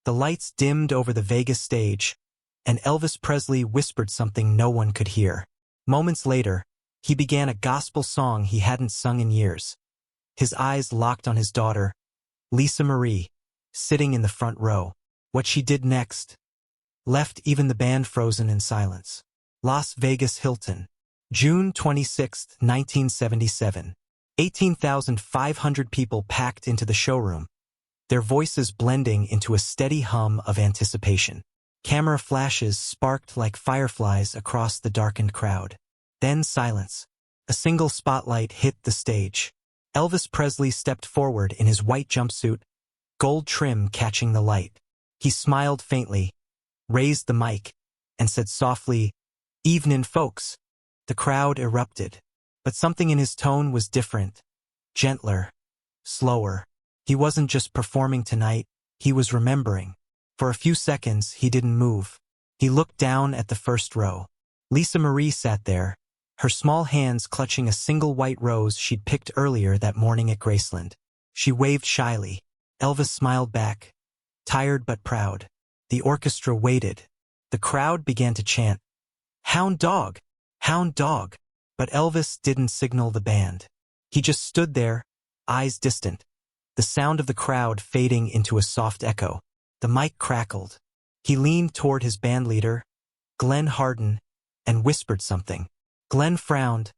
The lights dimmed over the Vegas stage, and Elvis Presley whispered something no one could hear. Moments later, he began a gospel song he hadn't sung in years. His eyes locked on his daughter, Lisa Marie, sitting in the front row. What she did next left even the band frozen in silence. Las Vegas Hilton, June 26, 1977. 18,500 people packed into the showroom, their voices blending into a steady hum of anticipation. Camera flashes sparked like fireflies across the darkened crowd. Then silence. A single spotlight hit the stage. Elvis Presley stepped forward in his white jumpsuit, gold trim catching the light. He smiled faintly, raised the mic, and said softly, "Evenin', folks." The crowd erupted, but something in his tone was different, gentler, slower. He wasn't just performing tonight, he was remembering. For a few seconds, he didn't move. He looked down at the first row. Lisa Marie sat there, her small hands clutching a single white rose she'd picked earlier that morning at Graceland. She waved shyly. Elvis smiled back, tired but proud. The orchestra waited. The crowd began to chant, "Hound dog! Hound dog!" But Elvis didn't signal the band. He just stood there, eyes distant, the sound of the crowd fading into a soft echo. The mic crackled. He leaned toward his bandleader, Glenn Harden, and whispered something. Glenn frowned,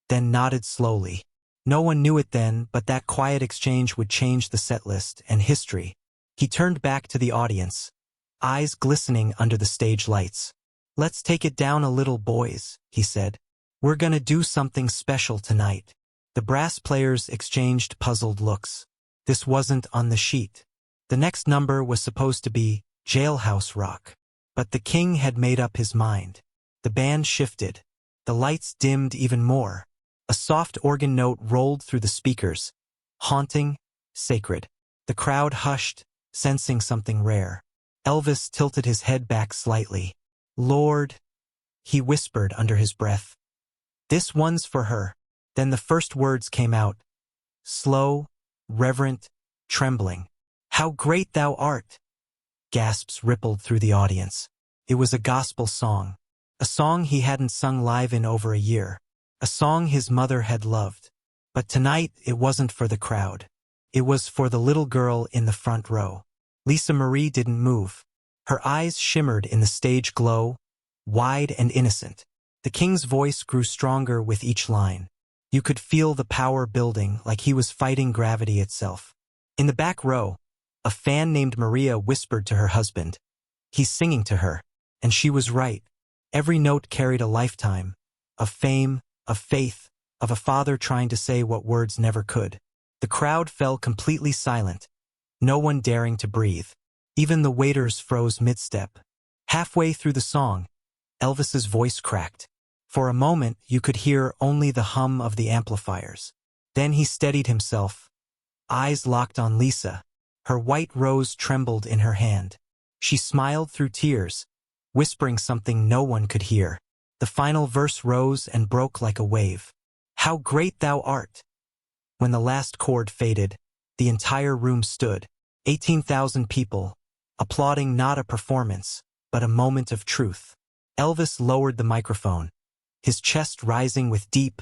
then nodded slowly. No one knew it then, but that quiet exchange would change the setlist and history. He turned back to the audience, eyes glistening under the stage lights. "Let's take it down a little, boys," he said. "We're gonna do something special tonight." The brass players exchanged puzzled looks. This wasn't on the sheet. The next number was supposed to be Jailhouse Rock. But the king had made up his mind. The band shifted. The lights dimmed even more. A soft organ note rolled through the speakers, haunting, sacred. The crowd hushed, sensing something rare. Elvis tilted his head back slightly. "Lord," he whispered under his breath. "This one's for her." Then the first words came out, slow, reverent, trembling. "How great thou art!" Gasps rippled through the audience. It was a gospel song. A song he hadn't sung live in over a year. A song his mother had loved. But tonight it wasn't for the crowd. It was for the little girl in the front row. Lisa Marie didn't move. Her eyes shimmered in the stage glow, wide and innocent. The king's voice grew stronger with each line. You could feel the power building, like he was fighting gravity itself. In the back row, a fan named Maria whispered to her husband, "He's singing to her." And she was right. Every note carried a lifetime, of fame, of faith, of a father trying to say what words never could. The crowd fell completely silent, no one daring to breathe. Even the waiters froze mid-step. Halfway through the song, Elvis's voice cracked. For a moment, you could hear only the hum of the amplifiers. Then he steadied himself, eyes locked on Lisa. Her white rose trembled in her hand. She smiled through tears, whispering something no one could hear. The final verse rose and broke like a wave. "How great thou art!" When the last chord faded, the entire room stood, 18,000 people, applauding not a performance, but a moment of truth. Elvis lowered the microphone, his chest rising with deep,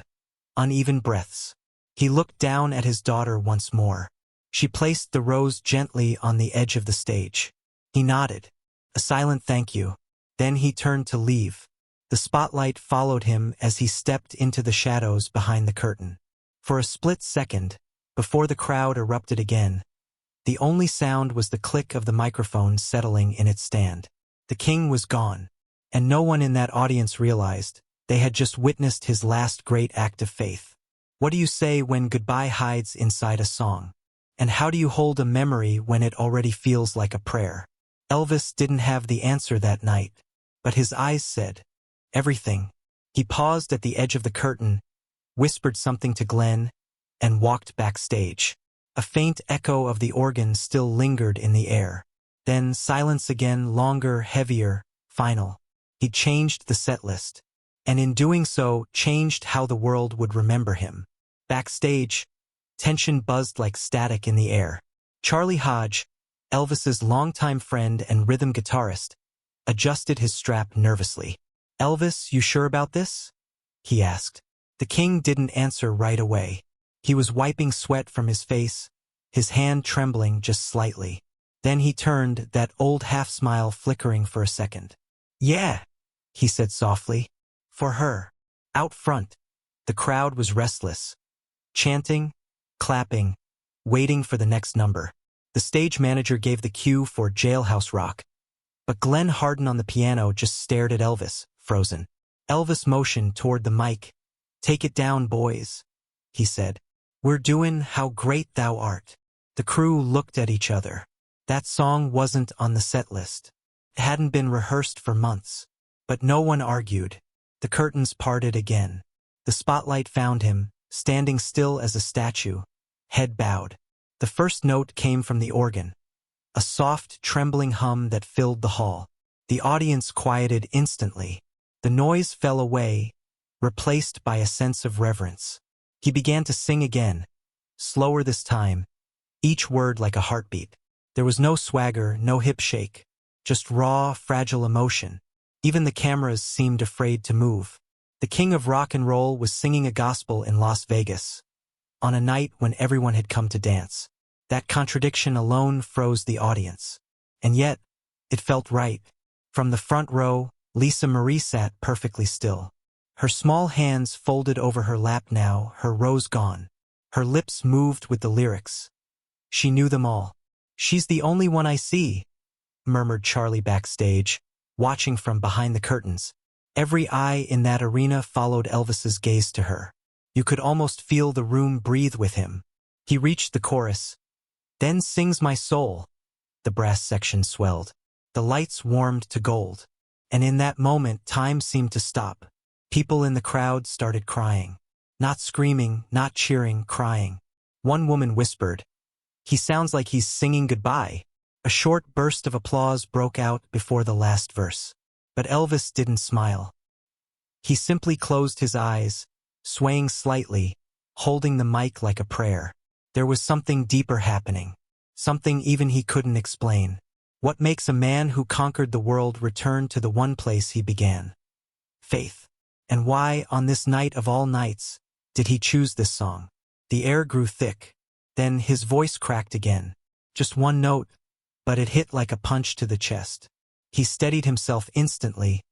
uneven breaths. He looked down at his daughter once more. She placed the rose gently on the edge of the stage. He nodded, a silent thank you. Then he turned to leave. The spotlight followed him as he stepped into the shadows behind the curtain. For a split second, before the crowd erupted again, the only sound was the click of the microphone settling in its stand. The king was gone, and no one in that audience realized they had just witnessed his last great act of faith. What do you say when goodbye hides inside a song? And how do you hold a memory when it already feels like a prayer? Elvis didn't have the answer that night, but his eyes said, everything. He paused at the edge of the curtain, whispered something to Glenn, and walked backstage. A faint echo of the organ still lingered in the air. Then silence again, longer, heavier, final. He changed the set list, and in doing so, changed how the world would remember him. Backstage, tension buzzed like static in the air. Charlie Hodge, Elvis's longtime friend and rhythm guitarist, adjusted his strap nervously. "Elvis, you sure about this?" he asked. The king didn't answer right away. He was wiping sweat from his face, his hand trembling just slightly. Then he turned, that old half-smile flickering for a second. "Yeah," he said softly. "For her." Out front, the crowd was restless, chanting, clapping, waiting for the next number. The stage manager gave the cue for Jailhouse Rock, but Glenn Hardin on the piano just stared at Elvis, frozen. Elvis motioned toward the mic. "Take it down, boys," he said. "We're doin' How Great Thou Art." The crew looked at each other. That song wasn't on the set list. It hadn't been rehearsed for months. But no one argued. The curtains parted again. The spotlight found him, standing still as a statue, head bowed. The first note came from the organ, a soft, trembling hum that filled the hall. The audience quieted instantly. The noise fell away, replaced by a sense of reverence. He began to sing again, slower this time, each word like a heartbeat. There was no swagger, no hip shake, just raw, fragile emotion. Even the cameras seemed afraid to move. The king of rock and roll was singing a gospel in Las Vegas, on a night when everyone had come to dance. That contradiction alone froze the audience. And yet, it felt right. From the front row, Lisa Marie sat perfectly still. Her small hands folded over her lap now, her rose gone. Her lips moved with the lyrics. She knew them all. "She's the only one I see," murmured Charlie backstage, watching from behind the curtains. Every eye in that arena followed Elvis's gaze to her. You could almost feel the room breathe with him. He reached the chorus. "Then sings my soul." The brass section swelled. The lights warmed to gold. And in that moment, time seemed to stop. People in the crowd started crying. Not screaming, not cheering, crying. One woman whispered, "He sounds like he's singing goodbye." A short burst of applause broke out before the last verse. But Elvis didn't smile. He simply closed his eyes, swaying slightly, holding the mic like a prayer. There was something deeper happening. Something even he couldn't explain. What makes a man who conquered the world return to the one place he began? Faith. And why, on this night of all nights, did he choose this song? The air grew thick. Then his voice cracked again. Just one note, but it hit like a punch to the chest. He steadied himself instantly,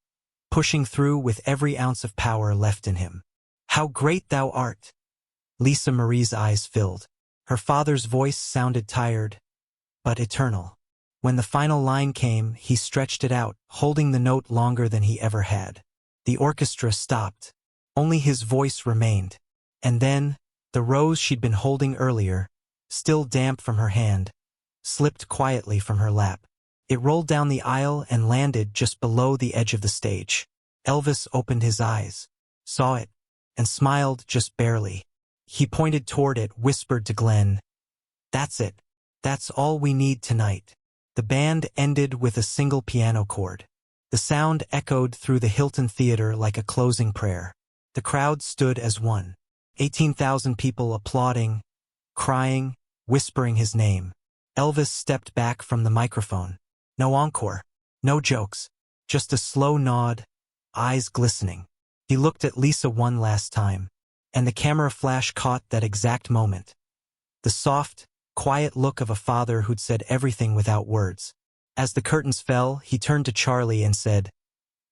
pushing through with every ounce of power left in him. "How great thou art!" Lisa Marie's eyes filled. Her father's voice sounded tired, but eternal. When the final line came, he stretched it out, holding the note longer than he ever had. The orchestra stopped. Only his voice remained. And then, the rose she'd been holding earlier, still damp from her hand, slipped quietly from her lap. It rolled down the aisle and landed just below the edge of the stage. Elvis opened his eyes, saw it, and smiled just barely. He pointed toward it, whispered to Glenn, "That's it. That's all we need tonight." The band ended with a single piano chord. The sound echoed through the Hilton Theater like a closing prayer. The crowd stood as one. 18,000 people applauding, crying, whispering his name. Elvis stepped back from the microphone. No encore, no jokes, just a slow nod, eyes glistening. He looked at Lisa one last time, and the camera flash caught that exact moment. The soft, quiet look of a father who'd said everything without words. As the curtains fell, he turned to Charlie and said,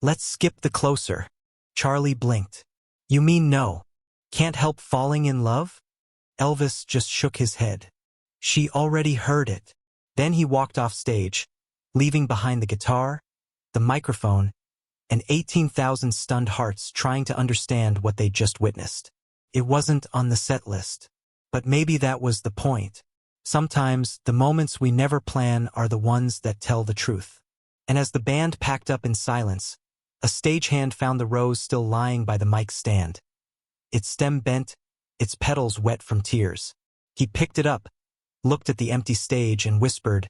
"Let's skip the closer." Charlie blinked. "You mean no? Can't help falling in love?" Elvis just shook his head. She already heard it. Then he walked off stage, leaving behind the guitar, the microphone, and 18,000 stunned hearts trying to understand what they'd just witnessed. It wasn't on the set list. But maybe that was the point. Sometimes, the moments we never plan are the ones that tell the truth. And as the band packed up in silence, a stagehand found the rose still lying by the mic stand. Its stem bent, its petals wet from tears. He picked it up, looked at the empty stage and whispered,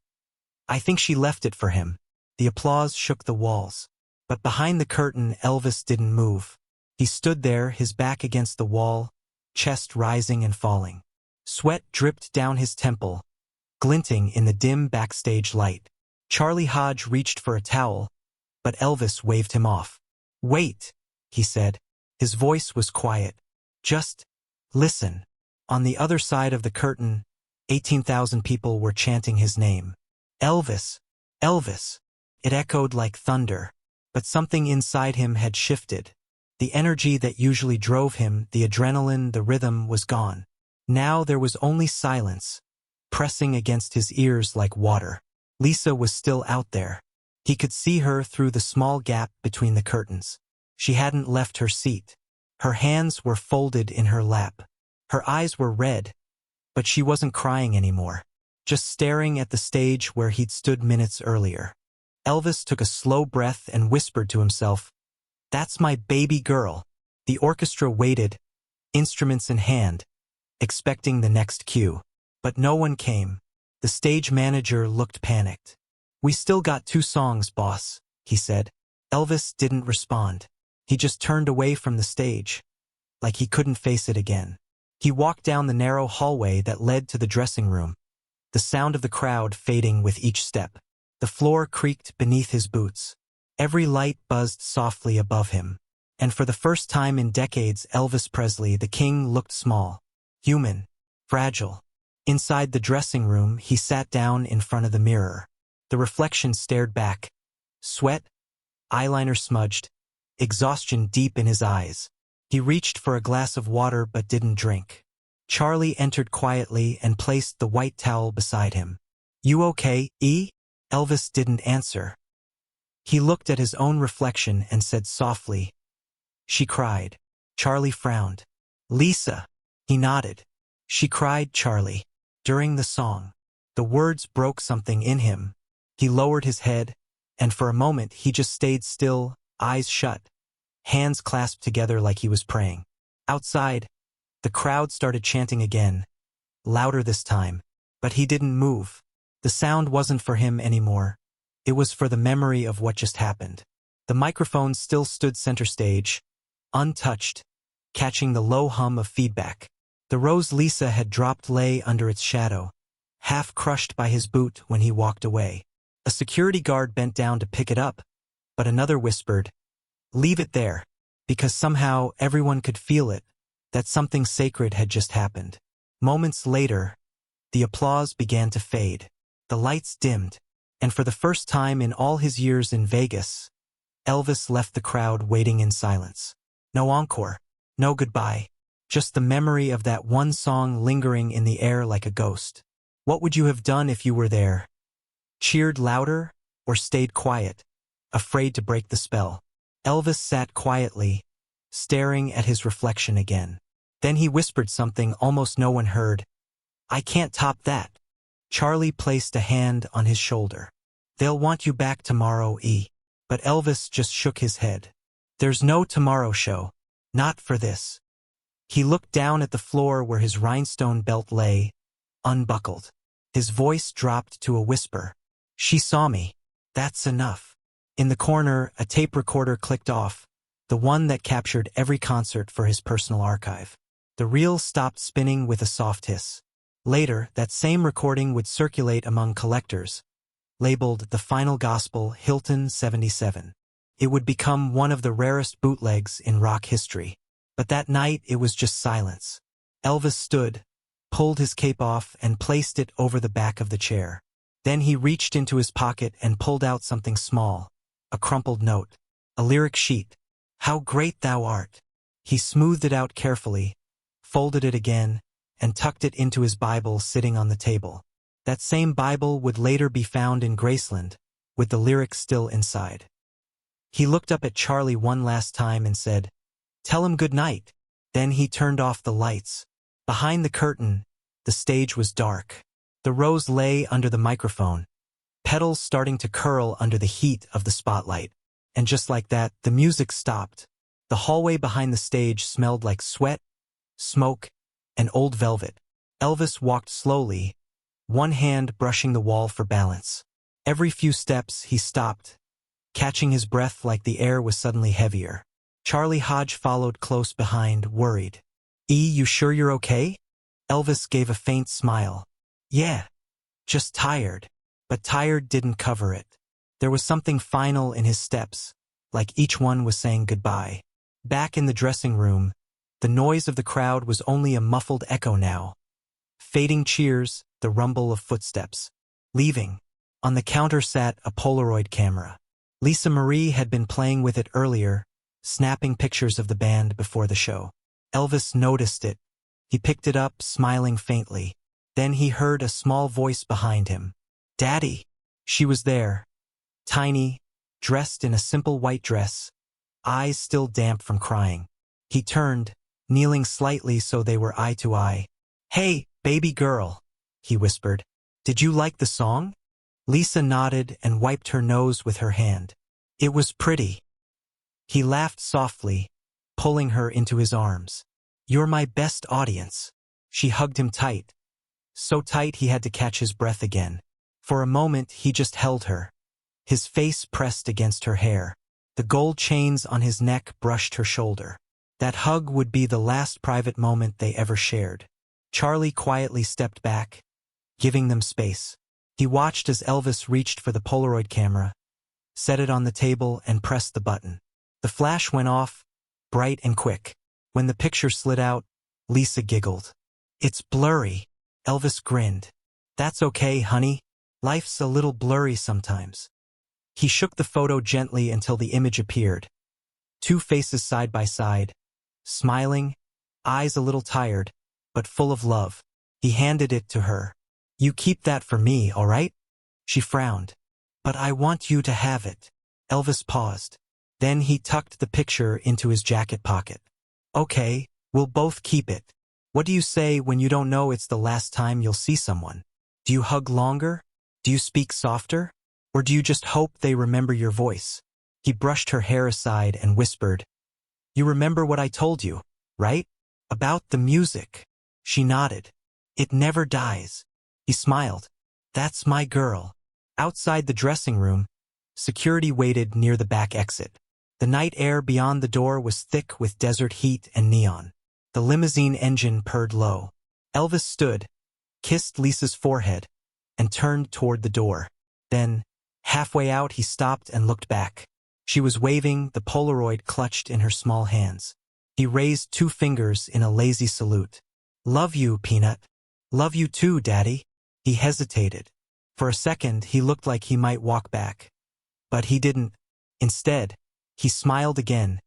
"I think she left it for him." The applause shook the walls. But behind the curtain, Elvis didn't move. He stood there, his back against the wall, chest rising and falling. Sweat dripped down his temple, glinting in the dim backstage light. Charlie Hodge reached for a towel, but Elvis waved him off. "Wait," he said. His voice was quiet. "Just listen." On the other side of the curtain, 18,000 people were chanting his name. "Elvis! Elvis!" It echoed like thunder. But something inside him had shifted. The energy that usually drove him, the adrenaline, the rhythm, was gone. Now there was only silence, pressing against his ears like water. Lisa was still out there. He could see her through the small gap between the curtains. She hadn't left her seat. Her hands were folded in her lap. Her eyes were red, but she wasn't crying anymore, just staring at the stage where he'd stood minutes earlier. Elvis took a slow breath and whispered to himself, "That's my baby girl." The orchestra waited, instruments in hand, expecting the next cue. But no one came. The stage manager looked panicked. "We still got 2 songs, boss," he said. Elvis didn't respond. He just turned away from the stage, like he couldn't face it again. He walked down the narrow hallway that led to the dressing room, the sound of the crowd fading with each step. The floor creaked beneath his boots. Every light buzzed softly above him. And for the first time in decades, Elvis Presley, the king, looked small, human, fragile. Inside the dressing room, he sat down in front of the mirror. The reflection stared back. Sweat, eyeliner smudged, exhaustion deep in his eyes. He reached for a glass of water but didn't drink. Charlie entered quietly and placed the white towel beside him. "You okay, E?" Elvis didn't answer. He looked at his own reflection and said softly, "She cried." Charlie frowned. "Lisa." He nodded. "She cried, Charlie." During the song, the words broke something in him. He lowered his head, and for a moment he just stayed still, eyes shut, hands clasped together like he was praying. Outside, the crowd started chanting again, louder this time, but he didn't move. The sound wasn't for him anymore. It was for the memory of what just happened. The microphone still stood center stage, untouched, catching the low hum of feedback. The rose Lisa had dropped lay under its shadow, half crushed by his boot when he walked away. A security guard bent down to pick it up, but another whispered, "Leave it there," because somehow everyone could feel it, that something sacred had just happened. Moments later, the applause began to fade. The lights dimmed, and for the first time in all his years in Vegas, Elvis left the crowd waiting in silence. No encore, no goodbye, just the memory of that one song lingering in the air like a ghost. What would you have done if you were there? Cheered louder, or stayed quiet, afraid to break the spell? Elvis sat quietly, staring at his reflection again. Then he whispered something almost no one heard. "I can't top that." Charlie placed a hand on his shoulder. "They'll want you back tomorrow, E." But Elvis just shook his head. "There's no tomorrow show. Not for this." He looked down at the floor where his rhinestone belt lay, unbuckled. His voice dropped to a whisper. "She saw me. That's enough." In the corner, a tape recorder clicked off, the one that captured every concert for his personal archive. The reel stopped spinning with a soft hiss. Later, that same recording would circulate among collectors, labeled The Final Gospel, Hilton 77. It would become one of the rarest bootlegs in rock history. But that night it was just silence. Elvis stood, pulled his cape off, and placed it over the back of the chair. Then he reached into his pocket and pulled out something small, a crumpled note, a lyric sheet. "How great thou art." He smoothed it out carefully, folded it again, and tucked it into his Bible sitting on the table. That same Bible would later be found in Graceland, with the lyrics still inside. He looked up at Charlie one last time and said, "Tell him good night." Then he turned off the lights. Behind the curtain, the stage was dark. The rose lay under the microphone, petals starting to curl under the heat of the spotlight. And just like that, the music stopped. The hallway behind the stage smelled like sweat, smoke, and old velvet. Elvis walked slowly, one hand brushing the wall for balance. Every few steps he stopped, catching his breath like the air was suddenly heavier. Charlie Hodge followed close behind, worried. "E, you sure you're okay?" Elvis gave a faint smile. "Yeah. Just tired. But tired didn't cover it. There was something final in his steps, like each one was saying goodbye. Back in the dressing room, the noise of the crowd was only a muffled echo now. Fading cheers, the rumble of footsteps. Leaving. On the counter sat a Polaroid camera. Lisa Marie had been playing with it earlier, snapping pictures of the band before the show. Elvis noticed it. He picked it up, smiling faintly. Then he heard a small voice behind him. "Daddy!" She was there. Tiny, dressed in a simple white dress, eyes still damp from crying. He turned, kneeling slightly so they were eye to eye. "Hey, baby girl," he whispered. "Did you like the song?" Lisa nodded and wiped her nose with her hand. "It was pretty." He laughed softly, pulling her into his arms. "You're my best audience." She hugged him tight. So tight he had to catch his breath again. For a moment he just held her. His face pressed against her hair. The gold chains on his neck brushed her shoulder. That hug would be the last private moment they ever shared. Charlie quietly stepped back, giving them space. He watched as Elvis reached for the Polaroid camera, set it on the table, and pressed the button. The flash went off, bright and quick. When the picture slid out, Lisa giggled. "It's blurry." Elvis grinned. "That's okay, honey. Life's a little blurry sometimes." He shook the photo gently until the image appeared. Two faces side by side, smiling, eyes a little tired, but full of love. He handed it to her. "You keep that for me, all right?" She frowned. "But I want you to have it." Elvis paused. Then he tucked the picture into his jacket pocket. "Okay, we'll both keep it. What do you say when you don't know it's the last time you'll see someone? Do you hug longer? Do you speak softer? Or do you just hope they remember your voice?" He brushed her hair aside and whispered, "You remember what I told you, right? About the music." She nodded. "It never dies." He smiled. "That's my girl." Outside the dressing room, security waited near the back exit. The night air beyond the door was thick with desert heat and neon. The limousine engine purred low. Elvis stood, kissed Lisa's forehead, and turned toward the door. Then, halfway out, he stopped and looked back. She was waving, the Polaroid clutched in her small hands. He raised 2 fingers in a lazy salute. "Love you, Peanut." "Love you too, Daddy." He hesitated. For a second, he looked like he might walk back. But he didn't. Instead, he smiled again,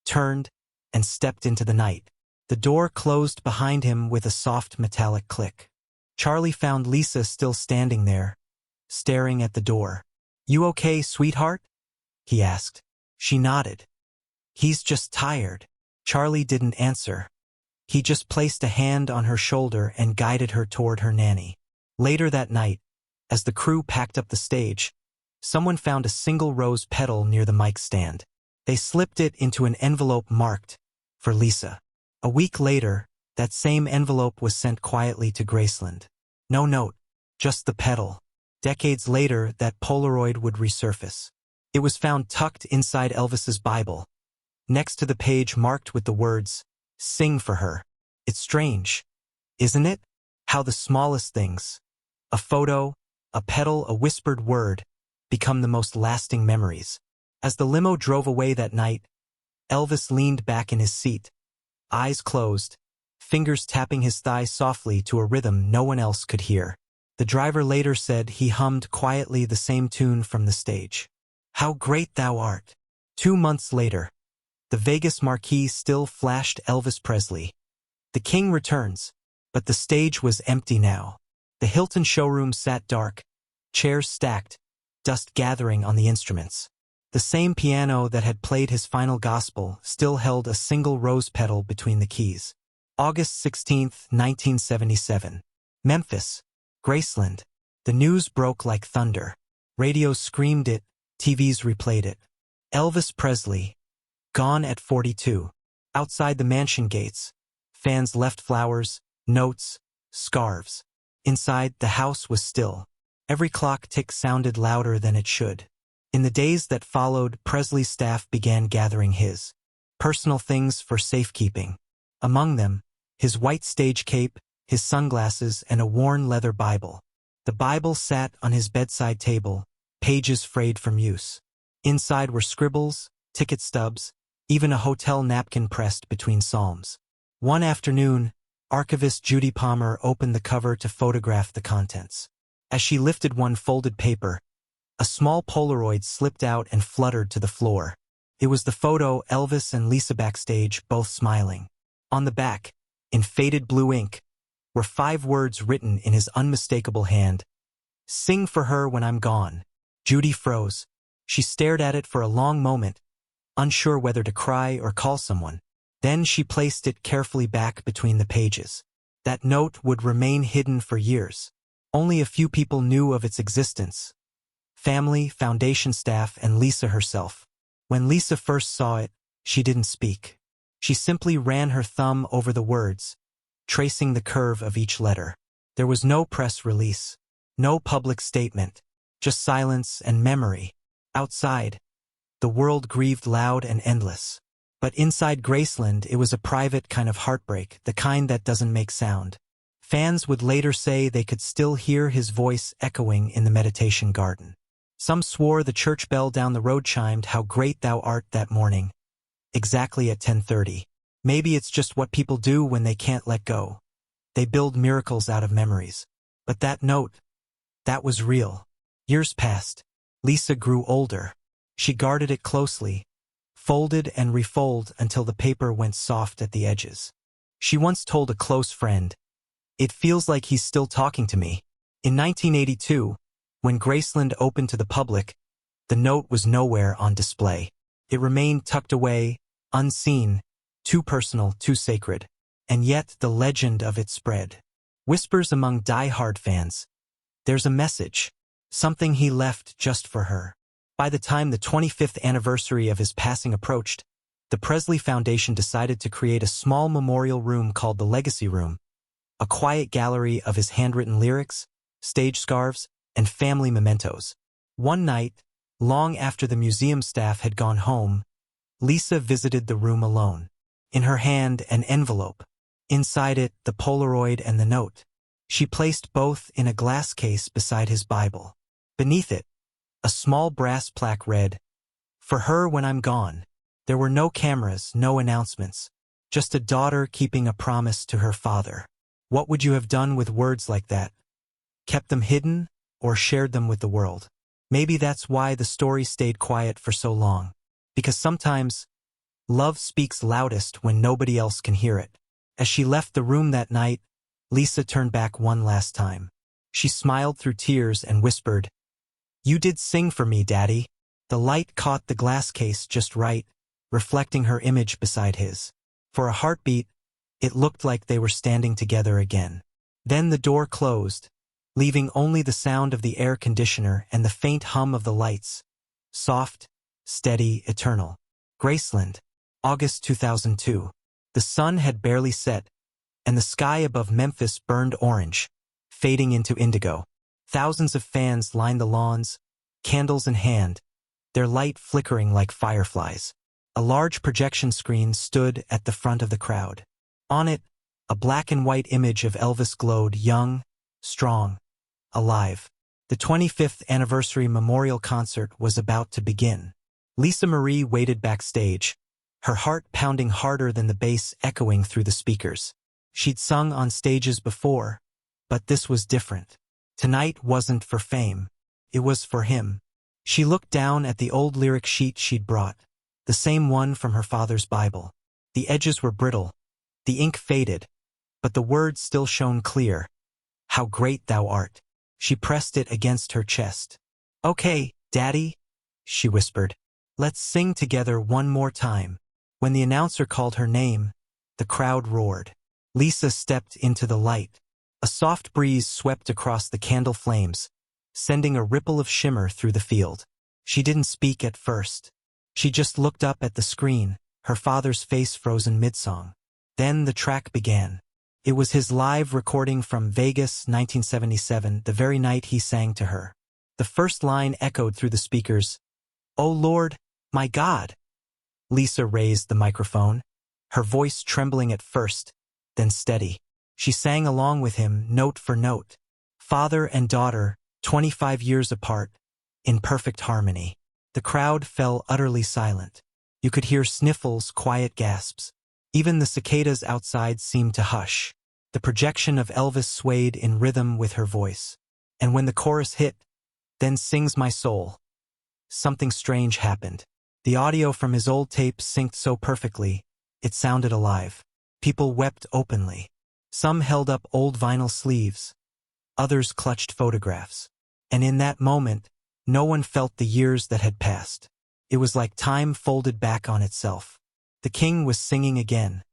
turned, and stepped into the night. The door closed behind him with a soft metallic click. Charlie found Lisa still standing there, staring at the door. "You okay, sweetheart?" he asked. She nodded. "He's just tired." Charlie didn't answer. He just placed a hand on her shoulder and guided her toward her nanny. Later that night, as the crew packed up the stage, someone found a single rose petal near the mic stand. They slipped it into an envelope marked, "For Lisa." A week later, that same envelope was sent quietly to Graceland. No note, just the petal. Decades later, that Polaroid would resurface. It was found tucked inside Elvis's Bible, next to the page marked with the words, "Sing for her." It's strange, isn't it? How the smallest things, a photo, a petal, a whispered word, become the most lasting memories. As the limo drove away that night, Elvis leaned back in his seat, eyes closed, fingers tapping his thigh softly to a rhythm no one else could hear. The driver later said he hummed quietly the same tune from the stage. "How great thou art." 2 months later, the Vegas marquee still flashed Elvis Presley. The King returns, but the stage was empty now. The Hilton showroom sat dark, chairs stacked, dust gathering on the instruments. The same piano that had played his final gospel still held a single rose petal between the keys. August 16, 1977. Memphis, Graceland. The news broke like thunder. Radios screamed it, TVs replayed it. Elvis Presley, gone at 42. Outside the mansion gates, fans left flowers, notes, scarves. Inside, the house was still. Every clock tick sounded louder than it should. In the days that followed, Presley's staff began gathering his personal things for safekeeping. Among them, his white stage cape, his sunglasses, and a worn leather Bible. The Bible sat on his bedside table, pages frayed from use. Inside were scribbles, ticket stubs, even a hotel napkin pressed between psalms. One afternoon, archivist Judy Palmer opened the cover to photograph the contents. As she lifted one folded paper, a small Polaroid slipped out and fluttered to the floor. It was the photo Elvis and Lisa backstage, both smiling. On the back, in faded blue ink, were 5 words written in his unmistakable hand. "Sing for her when I'm gone." Judy froze. She stared at it for a long moment, unsure whether to cry or call someone. Then she placed it carefully back between the pages. That note would remain hidden for years. Only a few people knew of its existence: family, foundation staff, and Lisa herself. When Lisa first saw it, she didn't speak. She simply ran her thumb over the words, tracing the curve of each letter. There was no press release, no public statement, just silence and memory. Outside, the world grieved loud and endless. But inside Graceland, it was a private kind of heartbreak, the kind that doesn't make sound. Fans would later say they could still hear his voice echoing in the meditation garden. Some swore the church bell down the road chimed "How Great Thou Art" that morning, exactly at 10:30. Maybe it's just what people do when they can't let go. They build miracles out of memories. But that note, that was real. Years passed. Lisa grew older. She guarded it closely, folded and refolded until the paper went soft at the edges. She once told a close friend, "It feels like he's still talking to me." In 1982, when Graceland opened to the public, the note was nowhere on display. It remained tucked away, unseen, too personal, too sacred. And yet the legend of it spread. Whispers among die-hard fans. There's a message, something he left just for her. By the time the 25th anniversary of his passing approached, the Presley Foundation decided to create a small memorial room called the Legacy Room, a quiet gallery of his handwritten lyrics, stage scarves, and family mementos. One night, long after the museum staff had gone home, Lisa visited the room alone. In her hand, an envelope. Inside it, the Polaroid and the note. She placed both in a glass case beside his Bible. Beneath it, a small brass plaque read, "For her when I'm gone." There were no cameras, no announcements, just a daughter keeping a promise to her father. What would you have done with words like that? Kept them hidden, or shared them with the world? Maybe that's why the story stayed quiet for so long. Because sometimes, love speaks loudest when nobody else can hear it. As she left the room that night, Lisa turned back one last time. She smiled through tears and whispered, "You did sing for me, Daddy." The light caught the glass case just right, reflecting her image beside his. For a heartbeat, it looked like they were standing together again. Then the door closed, leaving only the sound of the air conditioner and the faint hum of the lights. Soft, steady, eternal. Graceland, August 2002. The sun had barely set, and the sky above Memphis burned orange, fading into indigo. Thousands of fans lined the lawns, candles in hand, their light flickering like fireflies. A large projection screen stood at the front of the crowd. On it, a black and white image of Elvis glowed, young, strong, alive. The 25th anniversary memorial concert was about to begin. Lisa Marie waited backstage, her heart pounding harder than the bass echoing through the speakers. She'd sung on stages before, but this was different. Tonight wasn't for fame. It was for him. She looked down at the old lyric sheet she'd brought, the same one from her father's Bible. The edges were brittle, the ink faded, but the words still shone clear. "How great thou art." She pressed it against her chest. "Okay, Daddy," she whispered. "Let's sing together one more time." When the announcer called her name, the crowd roared. Lisa stepped into the light. A soft breeze swept across the candle flames, sending a ripple of shimmer through the field. She didn't speak at first. She just looked up at the screen, her father's face frozen mid-song. Then the track began. It was his live recording from Vegas, 1977, the very night he sang to her. The first line echoed through the speakers, "Oh Lord, my God." Lisa raised the microphone, her voice trembling at first, then steady. She sang along with him, note for note. Father and daughter, 25 years apart, in perfect harmony. The crowd fell utterly silent. You could hear sniffles, quiet gasps. Even the cicadas outside seemed to hush. The projection of Elvis swayed in rhythm with her voice. And when the chorus hit, "Then sings my soul," something strange happened. The audio from his old tape synced so perfectly, it sounded alive. People wept openly. Some held up old vinyl sleeves. Others clutched photographs. And in that moment, no one felt the years that had passed. It was like time folded back on itself. The king was singing again.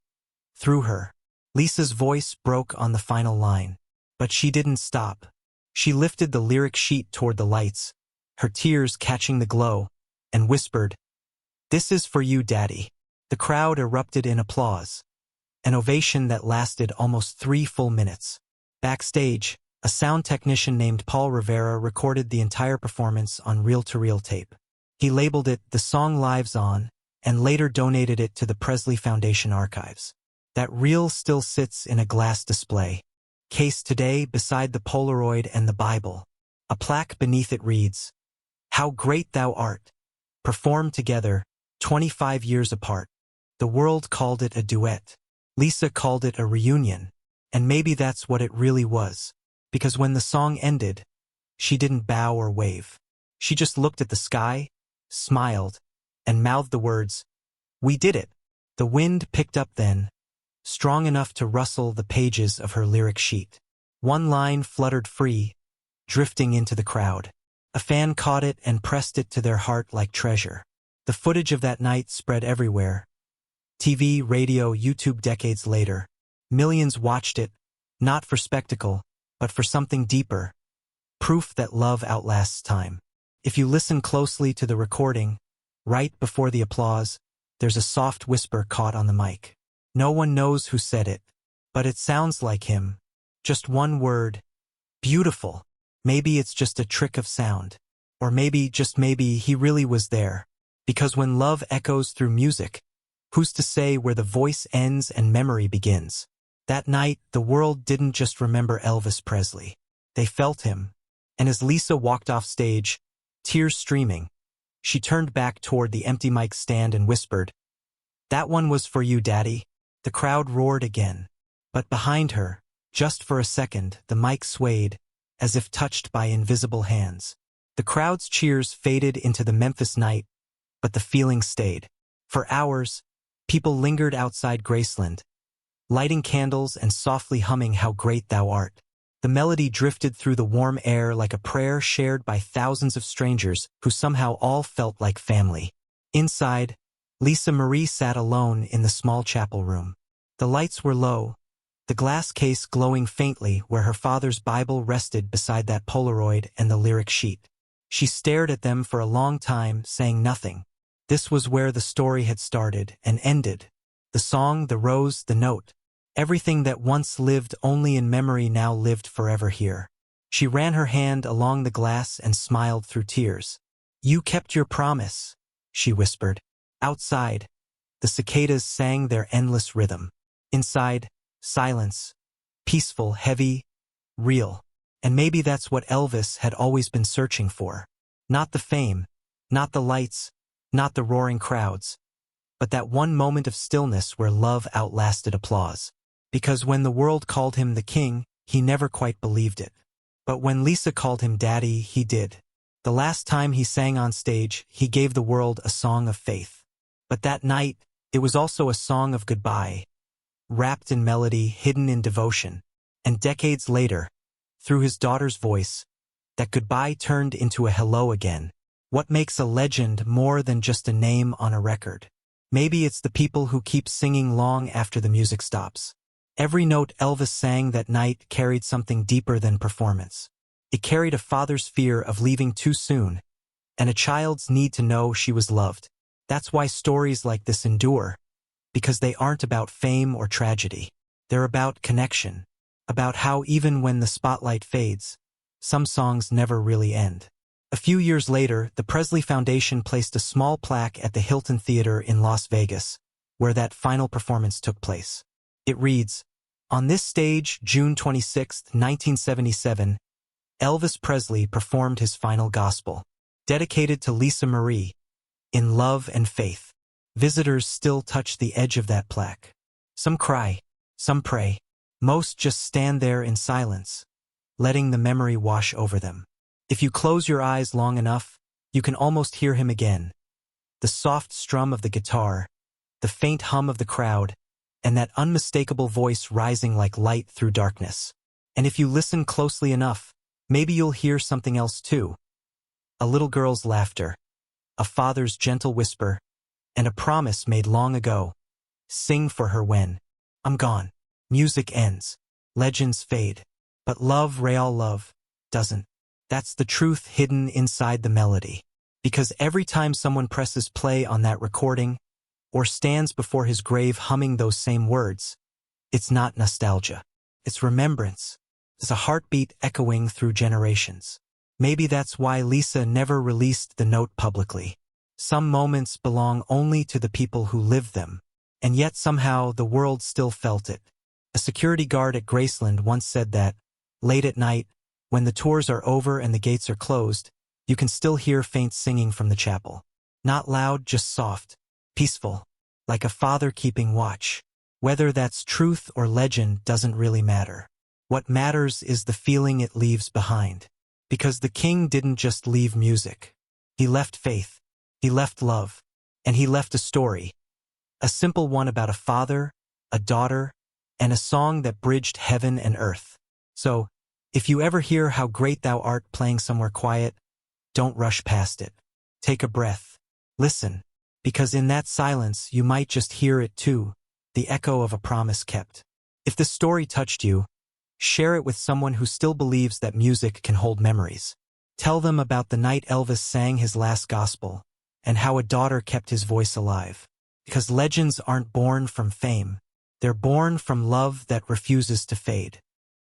Through her. Lisa's voice broke on the final line. But she didn't stop. She lifted the lyric sheet toward the lights, her tears catching the glow, and whispered, "This is for you, Daddy." The crowd erupted in applause. An ovation that lasted almost 3 full minutes. Backstage, a sound technician named Paul Rivera recorded the entire performance on reel-to-reel tape. He labeled it "The Song Lives On," and later donated it to the Presley Foundation archives. That reel still sits in a glass display case today beside the Polaroid and the Bible. A plaque beneath it reads, "How Great Thou Art," performed together, 25 years apart. The world called it a duet. Lisa called it a reunion. And maybe that's what it really was. Because when the song ended, she didn't bow or wave. She just looked at the sky, smiled, and mouthed the words, "We did it." The wind picked up then, strong enough to rustle the pages of her lyric sheet. One line fluttered free, drifting into the crowd. A fan caught it and pressed it to their heart like treasure. The footage of that night spread everywhere. TV, radio, YouTube. Decades later, millions watched it, not for spectacle, but for something deeper. Proof that love outlasts time. If you listen closely to the recording, right before the applause, there's a soft whisper caught on the mic. No one knows who said it, but it sounds like him. Just one word. Beautiful. Maybe it's just a trick of sound. Or maybe, just maybe, he really was there. Because when love echoes through music, who's to say where the voice ends and memory begins? That night, the world didn't just remember Elvis Presley. They felt him. And as Lisa walked off stage, tears streaming, she turned back toward the empty mic stand and whispered, "That one was for you, Daddy." The crowd roared again. But behind her, just for a second, the mic swayed, as if touched by invisible hands. The crowd's cheers faded into the Memphis night, but the feeling stayed. For hours, people lingered outside Graceland, lighting candles and softly humming "How Great Thou Art." The melody drifted through the warm air like a prayer shared by thousands of strangers who somehow all felt like family. Inside, Lisa Marie sat alone in the small chapel room. The lights were low, the glass case glowing faintly where her father's Bible rested beside that Polaroid and the lyric sheet. She stared at them for a long time, saying nothing. This was where the story had started and ended. The song, the rose, the note. Everything that once lived only in memory now lived forever here. She ran her hand along the glass and smiled through tears. "You kept your promise," she whispered. Outside, the cicadas sang their endless rhythm. Inside, silence. Peaceful, heavy, real. And maybe that's what Elvis had always been searching for. Not the fame, not the lights, not the roaring crowds, but that one moment of stillness where love outlasted applause. Because when the world called him the king, he never quite believed it. But when Lisa called him Daddy, he did. The last time he sang on stage, he gave the world a song of faith. But that night, it was also a song of goodbye, wrapped in melody, hidden in devotion. And decades later, through his daughter's voice, that goodbye turned into a hello again. What makes a legend more than just a name on a record? Maybe it's the people who keep singing long after the music stops. Every note Elvis sang that night carried something deeper than performance. It carried a father's fear of leaving too soon, and a child's need to know she was loved. That's why stories like this endure, because they aren't about fame or tragedy. They're about connection, about how even when the spotlight fades, some songs never really end. A few years later, the Presley Foundation placed a small plaque at the Hilton Theater in Las Vegas, where that final performance took place. It reads, "On this stage, June 26, 1977, Elvis Presley performed his final gospel, dedicated to Lisa Marie, in love and faith. Visitors still touch the edge of that plaque. Some cry, some pray. Most just stand there in silence, letting the memory wash over them. If you close your eyes long enough, you can almost hear him again. The soft strum of the guitar, the faint hum of the crowd, and that unmistakable voice rising like light through darkness. And if you listen closely enough, maybe you'll hear something else too. A little girl's laughter, a father's gentle whisper, and a promise made long ago. Sing for her when I'm gone. Music ends, legends fade, but love, real love, doesn't. That's the truth hidden inside the melody. Because every time someone presses play on that recording, or stands before his grave humming those same words, it's not nostalgia. It's remembrance. It's a heartbeat echoing through generations. Maybe that's why Lisa never released the note publicly. Some moments belong only to the people who lived them, and yet somehow the world still felt it. A security guard at Graceland once said that, late at night, when the tours are over and the gates are closed, you can still hear faint singing from the chapel. Not loud, just soft, peaceful, like a father keeping watch. Whether that's truth or legend doesn't really matter. What matters is the feeling it leaves behind. Because the king didn't just leave music. He left faith, he left love, and he left a story. A simple one about a father, a daughter, and a song that bridged heaven and earth. So, if you ever hear How Great Thou Art playing somewhere quiet, don't rush past it. Take a breath. Listen, because in that silence you might just hear it too, the echo of a promise kept. If this story touched you, share it with someone who still believes that music can hold memories. Tell them about the night Elvis sang his last gospel, and how a daughter kept his voice alive. Because legends aren't born from fame. They're born from love that refuses to fade.